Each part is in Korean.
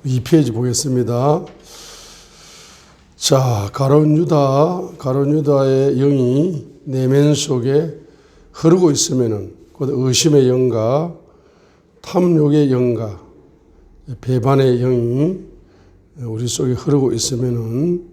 2페이지 보겠습니다. 자, 가룟 유다의 영이 내면 속에 흐르고 있으면은 곧 의심의 영과 탐욕의 영과 배반의 영이 우리 속에 흐르고 있으면은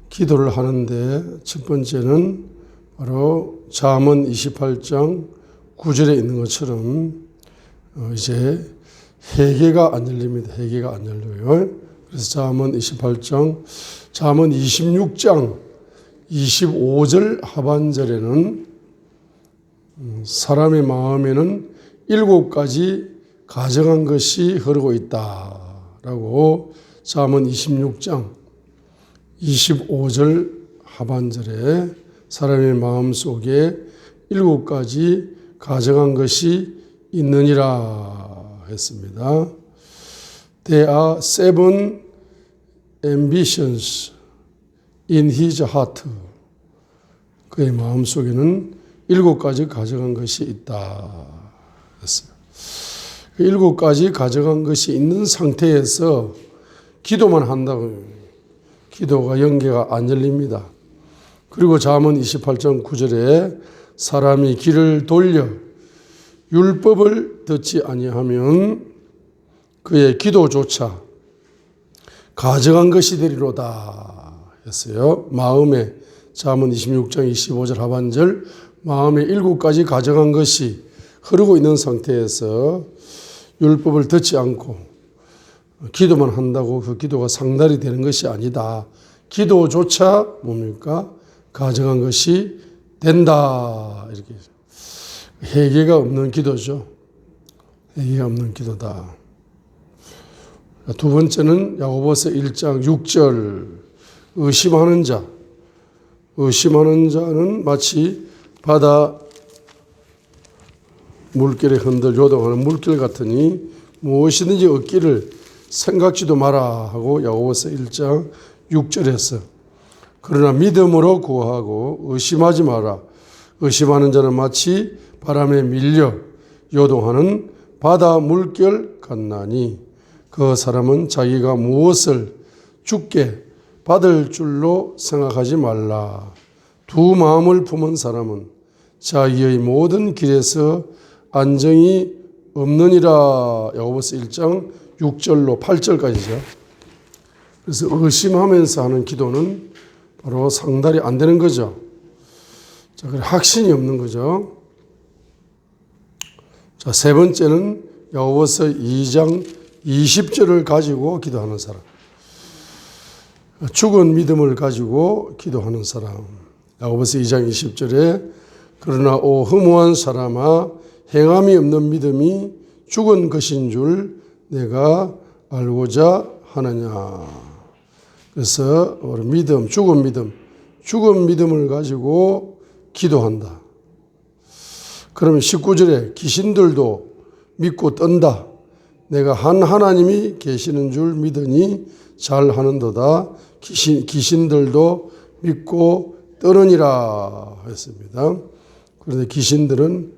기도를 하는데 첫 번째는 바로 잠언 28장 9절에 있는 것처럼 이제 회개가 안 열립니다. 회개가 안 열려요. 그래서 잠언 28장, 잠언 26장 25절 하반절에는 사람의 마음에는 7가지 가증한 것이 흐르고 있다라고 잠언 26장 25절 하반절에 사람의 마음 속에 7가지 가증한 것이 있느니라 했습니다. There are 7 ambitions in his heart. 그의 마음 속에는 7가지 가증한 것이 있다 했어요. 7가지 가증한 것이 있는 상태에서 기도만 한다고 기도가 연계가 안 열립니다. 그리고 잠언 28장 9절에 사람이 귀를 돌려 율법을 듣지 아니하면 그의 기도조차 가증한 것이 되리로다 했어요. 마음에 잠언 26장 25절 하반절 마음에 7가지 가증한 것이 흐르고 있는 상태에서 율법을 듣지 않고 기도만 한다고 그 기도가 상달이 되는 것이 아니다. 기도조차 뭡니까? 가증한 것이 된다. 이렇게 회개가 없는 기도죠. 회개가 없는 기도다. 두 번째는 야고보서 1장 6절 의심하는 자는 마치 바다 물결에 흔들 요동하는 물결 같으니 무엇이든지 얻기를 생각지도 마라 하고 야고보서 1장 6절에서 그러나 믿음으로 구하고 의심하지 마라. 의심하는 자는 마치 바람에 밀려 요동하는 바다 물결 같나니 그 사람은 자기가 무엇을 주께 받을 줄로 생각하지 말라. 두 마음을 품은 사람은 자기의 모든 길에서 안정이 없느니라. 야고보서 1장 6절로 8절까지죠. 그래서 의심하면서 하는 기도는 바로 상달이 안 되는 거죠. 자, 그래 확신이 없는 거죠. 자, 세 번째는 야고보서 2장 20절을 가지고 기도하는 사람. 죽은 믿음을 가지고 기도하는 사람. 야고보서 2장 20절에 그러나 오 허무한 사람아 행함이 없는 믿음이 죽은 것인 줄 내가 알고자 하느냐. 그래서 믿음, 죽은 믿음을 가지고 기도한다. 그러면 19절에 귀신들도 믿고 떤다. 내가 한 하나님이 계시는 줄 믿으니 잘하는도다. 귀신들도 믿고 떠느니라 했습니다. 그런데 귀신들은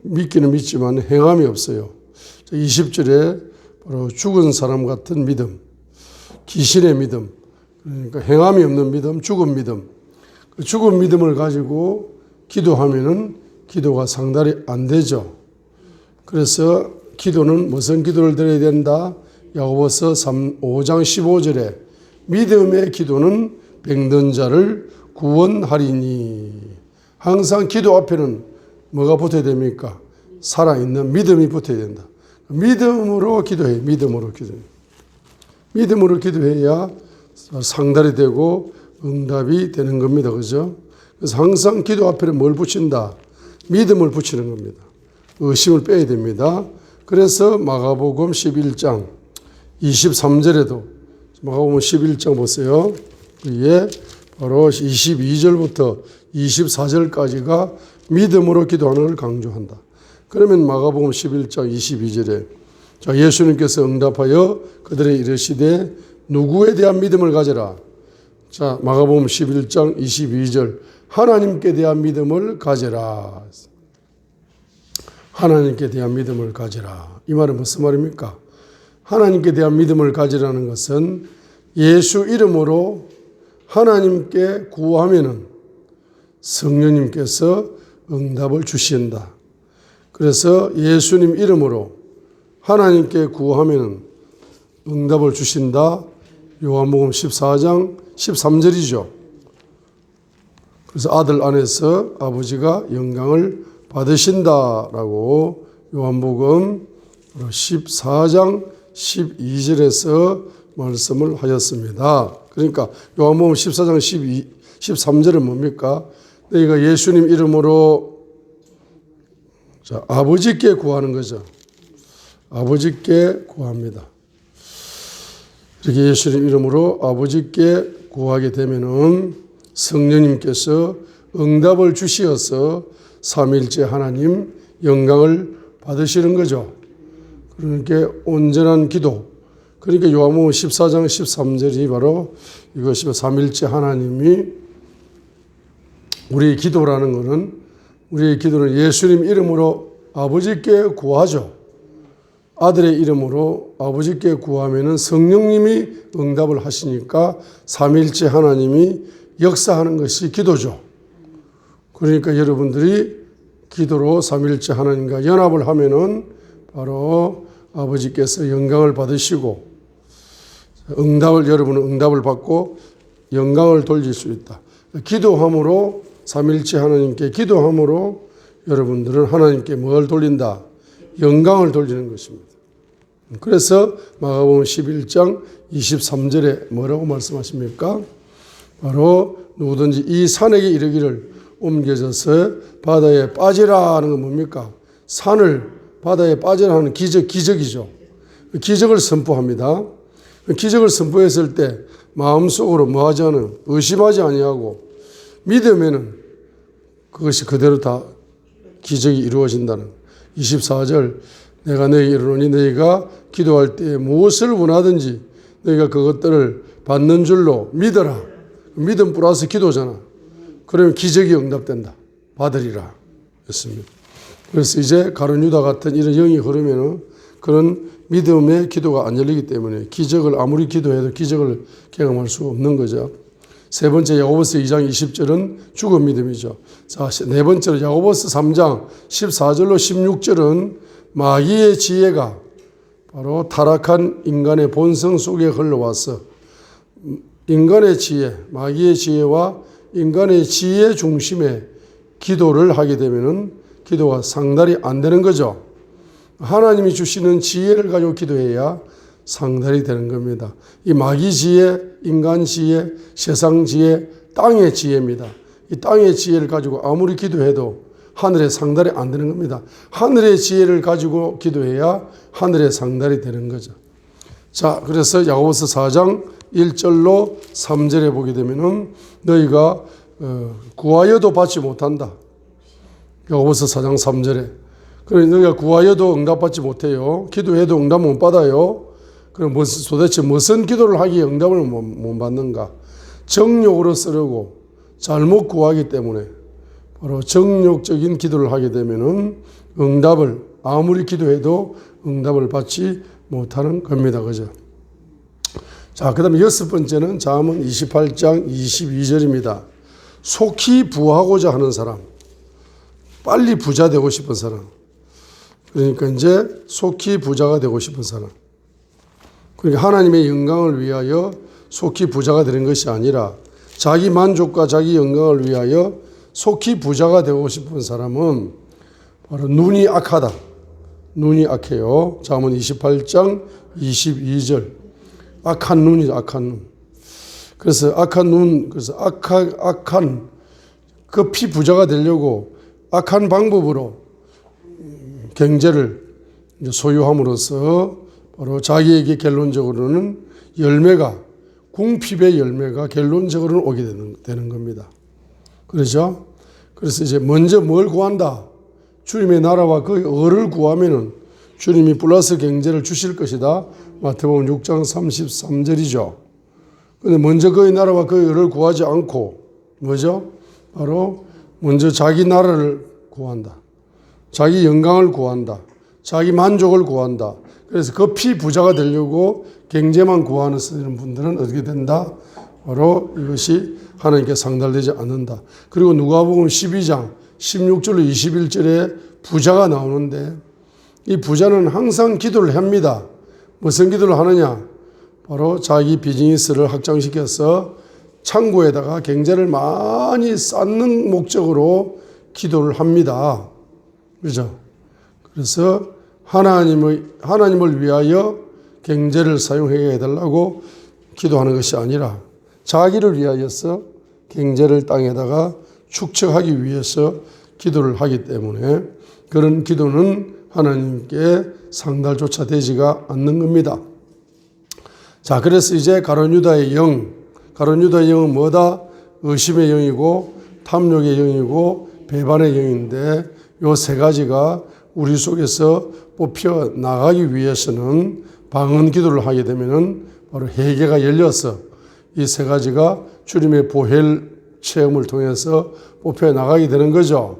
믿기는 믿지만 행함이 없어요. 20절에 바로 죽은 사람 같은 믿음, 귀신의 믿음, 그러니까 행함이 없는 믿음, 죽은 믿음. 죽은 믿음을 가지고 기도하면은 기도가 상달이 안 되죠. 그래서 기도는 무슨 기도를 드려야 된다? 야고보서 5장 15절에 믿음의 기도는 병든 자를 구원하리니. 항상 기도 앞에는 뭐가 붙어야 됩니까? 살아있는 믿음이 붙어야 된다. 믿음으로 기도해. 믿음으로 기도해야 상달이 되고 응답이 되는 겁니다. 그죠? 그래서 항상 기도 앞에는 뭘 붙인다? 믿음을 붙이는 겁니다. 의심을 빼야 됩니다. 그래서 마가복음 11장 23절에도 마가복음 11장 보세요. 이게 바로 22절부터 24절까지가 믿음으로 기도하는 걸 강조한다. 그러면 마가복음 11장 22절에 자, 예수님께서 응답하여 그들의 이르시되 누구에 대한 믿음을 가져라. 자, 마가복음 11장 22절 하나님께 대한 믿음을 가져라. 하나님께 대한 믿음을 가져라. 이 말은 무슨 말입니까? 하나님께 대한 믿음을 가지라는 것은 예수 이름으로 하나님께 구하면은 성령님께서 응답을 주신다. 그래서 예수님 이름으로 하나님께 구하면은 응답을 주신다. 요한복음 14장 13절이죠. 그래서 아들 안에서 아버지가 영광을 받으신다라고 요한복음 14장 12절에서 말씀을 하였습니다. 그러니까 요한복음 14장 13절은 뭡니까? 너희가 예수님 이름으로 아버지께 구하는 거죠. 아버지께 구합니다. 이렇게 예수님 이름으로 아버지께 구하게 되면은 성령님께서 응답을 주시어서 삼위일체 하나님 영광을 받으시는 거죠. 그러니까 온전한 기도. 그러니까 요한복음 14장 13절이 바로 이것이 삼위일체 하나님이 우리의 기도라는 것은 우리의 기도는 예수님 이름으로 아버지께 구하죠. 아들의 이름으로 아버지께 구하면은 성령님이 응답을 하시니까 삼위일체 하나님이 역사하는 것이 기도죠. 그러니까 여러분들이 기도로 삼위일체 하나님과 연합을 하면은 바로 아버지께서 영광을 받으시고 여러분은 응답을 받고 영광을 돌릴 수 있다. 기도함으로 삼위일체 하나님께 기도함으로 여러분들은 하나님께 뭘 돌린다? 영광을 돌리는 것입니다. 그래서 마가복음 11장 23절에 뭐라고 말씀하십니까? 바로 누구든지 이 산에게 이르기를 옮겨져서 바다에 빠지라 하는 건 뭡니까? 산을 바다에 빠지라 하는 기적이죠. 기적을 선포합니다. 기적을 선포했을 때 마음속으로 뭐하지 않은 의심하지 아니하고 믿으면은 그것이 그대로 다 기적이 이루어진다는 24절 내가 너희에게 이르노니 너희가 기도할 때 무엇을 원하든지 너희가 그것들을 받는 줄로 믿어라. 믿음 플러스 기도잖아. 그러면 기적이 응답된다. 받으리라. 였습니다. 그래서 이제 가룟 유다 같은 이런 영이 흐르면은 그런 믿음의 기도가 안 열리기 때문에 기적을 아무리 기도해도 기적을 경험할 수 없는 거죠. 세 번째 야고보서 2장 20절은 죽은 믿음이죠. 자, 네 번째로 야고보서 3장 14절로 16절은 마귀의 지혜가 바로 타락한 인간의 본성 속에 흘러와서 인간의 지혜, 마귀의 지혜와 인간의 지혜 중심의 기도를 하게 되면은 기도가 상달이 안 되는 거죠. 하나님이 주시는 지혜를 가지고 기도해야 상달이 되는 겁니다. 이 마귀 지혜, 인간 지혜, 세상 지혜, 땅의 지혜입니다. 이 땅의 지혜를 가지고 아무리 기도해도 하늘에 상달이 안 되는 겁니다. 하늘의 지혜를 가지고 기도해야 하늘에 상달이 되는 거죠. 자, 그래서 야고보서 4장 1절로 3절에 보게 되면은 너희가 구하여도 받지 못한다. 야고보서 4장 3절에. 그러니 너희가 구하여도 응답받지 못해요. 기도해도 응답 못 받아요. 그럼 도대체 무슨 기도를 하기에 응답을 못 받는가? 정욕으로 쓰려고 잘못 구하기 때문에 바로 정욕적인 기도를 하게 되면은 응답을 아무리 기도해도 응답을 받지 못하는 겁니다. 그죠? 자, 그 다음에 여섯 번째는 잠언 28장 22절입니다. 속히 부하고자 하는 사람, 빨리 부자 되고 싶은 사람. 그러니까 이제 속히 부자가 되고 싶은 사람. 그러니까 하나님의 영광을 위하여 속히 부자가 되는 것이 아니라 자기 만족과 자기 영광을 위하여 속히 부자가 되고 싶은 사람은 바로 눈이 악하다. 눈이 악해요. 잠언 28장 22절. 악한 눈이죠. 악한 눈. 그래서 악한 눈, 그래서 악한 급히 부자가 되려고 악한 방법으로 경제를 소유함으로써 바로 자기에게 결론적으로는 열매가, 궁핍의 열매가 결론적으로는 오게 되는 겁니다. 그렇죠? 그래서 이제 먼저 뭘 구한다? 주님의 나라와 그 의를 구하면은 주님이 플러스 경제를 주실 것이다. 마태복음 6장 33절이죠. 근데 먼저 그의 나라와 그 의를 구하지 않고 뭐죠? 바로 먼저 자기 나라를 구한다. 자기 영광을 구한다. 자기 만족을 구한다. 그래서 급히 부자가 되려고 경제만 구하는 쓰는 분들은 어떻게 된다? 바로 이것이 하나님께 상달되지 않는다. 그리고 누가복음 12장 16절로 21절에 부자가 나오는데 이 부자는 항상 기도를 합니다. 무슨 기도를 하느냐? 바로 자기 비즈니스를 확장시켜서 창고에다가 경제를 많이 쌓는 목적으로 기도를 합니다. 그렇죠? 그래서 하나님을 위하여 경제를 사용하게 해달라고 기도하는 것이 아니라 자기를 위하여서 경제를 땅에다가 축적하기 위해서 기도를 하기 때문에 그런 기도는 하나님께 상달조차 되지가 않는 겁니다. 자, 그래서 이제 가룟 유다의 영, 가룟 유다의 영은 뭐다? 의심의 영이고 탐욕의 영이고 배반의 영인데 요 세 가지가 우리 속에서 뽑혀 나가기 위해서는 방언 기도를 하게 되면은 바로 회개가 열려서 이 세 가지가 주님의 보혈 체험을 통해서 뽑혀 나가게 되는 거죠.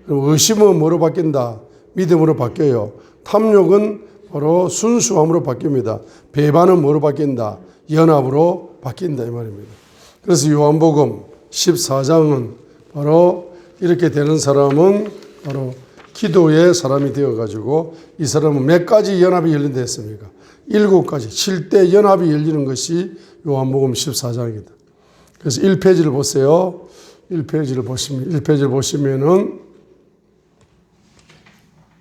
그럼 의심은 뭐로 바뀐다? 믿음으로 바뀌어요. 탐욕은 바로 순수함으로 바뀝니다. 배반은 뭐로 바뀐다? 연합으로 바뀐다 이 말입니다. 그래서 요한복음 14장은 바로 이렇게 되는 사람은 바로 기도의 사람이 되어가지고 이 사람은 몇 가지 연합이 열린다 했습니까? 7가지 7대 연합이 열리는 것이 요한복음 14장입니다. 그래서 1페이지를 보세요. 1페이지를 보시면은